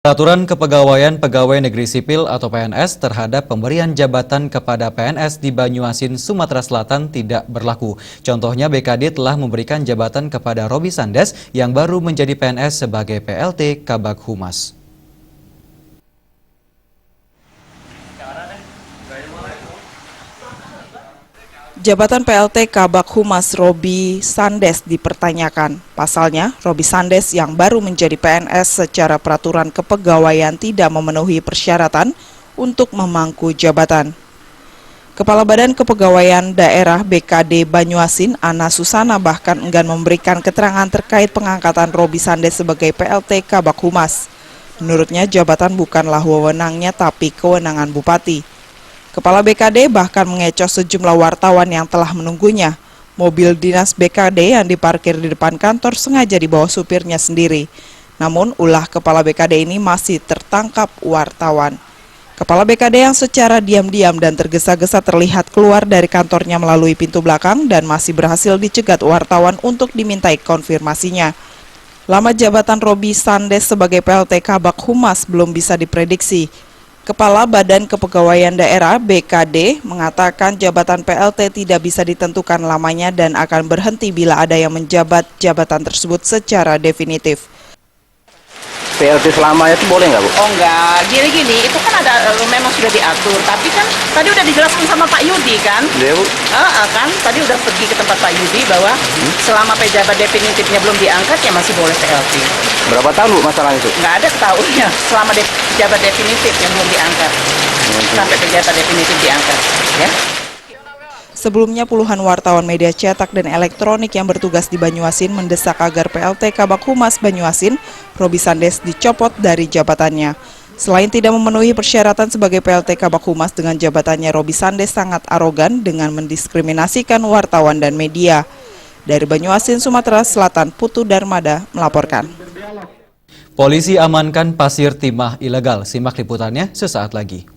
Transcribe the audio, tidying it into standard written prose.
Peraturan Kepegawaian Pegawai Negeri Sipil atau PNS terhadap pemberian jabatan kepada PNS di Banyuasin, Sumatera Selatan tidak berlaku. Contohnya BKD telah memberikan jabatan kepada Robi Sandes yang baru menjadi PNS sebagai PLT Kabag Humas. Jabatan PLT Kabag Humas Robi Sandes dipertanyakan. Pasalnya, Robi Sandes yang baru menjadi PNS secara peraturan kepegawaian tidak memenuhi persyaratan untuk memangku jabatan. Kepala Badan Kepegawaian Daerah BKD Banyuasin, Ana Susana bahkan enggan memberikan keterangan terkait pengangkatan Robi Sandes sebagai PLT Kabag Humas. Menurutnya, jabatan bukanlah wewenangnya tapi kewenangan Bupati. Kepala BKD bahkan mengecoh sejumlah wartawan yang telah menunggunya. Mobil dinas BKD yang diparkir di depan kantor sengaja dibawa supirnya sendiri. Namun, ulah Kepala BKD ini masih tertangkap wartawan. Kepala BKD yang secara diam-diam dan tergesa-gesa terlihat keluar dari kantornya melalui pintu belakang dan masih berhasil dicegat wartawan untuk dimintai konfirmasinya. Lama jabatan Robi Sandes sebagai PLT Kabag Humas belum bisa diprediksi. Kepala Badan Kepegawaian Daerah BKD mengatakan jabatan PLT tidak bisa ditentukan lamanya dan akan berhenti bila ada yang menjabat jabatan tersebut secara definitif. PLT selamanya itu boleh nggak, Bu? Oh enggak, gini-gini, itu kan ada memang sudah diatur, tapi kan tadi udah dijelaskan sama Pak Yudi kan? Iya, Bu. Kan tadi udah pergi ke tempat Pak Yudi bahwa selama pejabat definitifnya belum diangkat ya masih boleh PLT. Berapa tahun, Bu, masalah itu? Nggak ada tahunnya selama pejabat definitif yang belum diangkat, sampai pejabat definitif diangkat, ya. Sebelumnya puluhan wartawan media cetak dan elektronik yang bertugas di Banyuasin mendesak agar PLT Kabag Humas Banyuasin, Robi Sandes dicopot dari jabatannya. Selain tidak memenuhi persyaratan sebagai PLT Kabag Humas dengan jabatannya, Robi Sandes sangat arogan dengan mendiskriminasikan wartawan dan media. Dari Banyuasin, Sumatera Selatan, Putu Darmada melaporkan. Polisi amankan pasir timah ilegal. Simak liputannya sesaat lagi.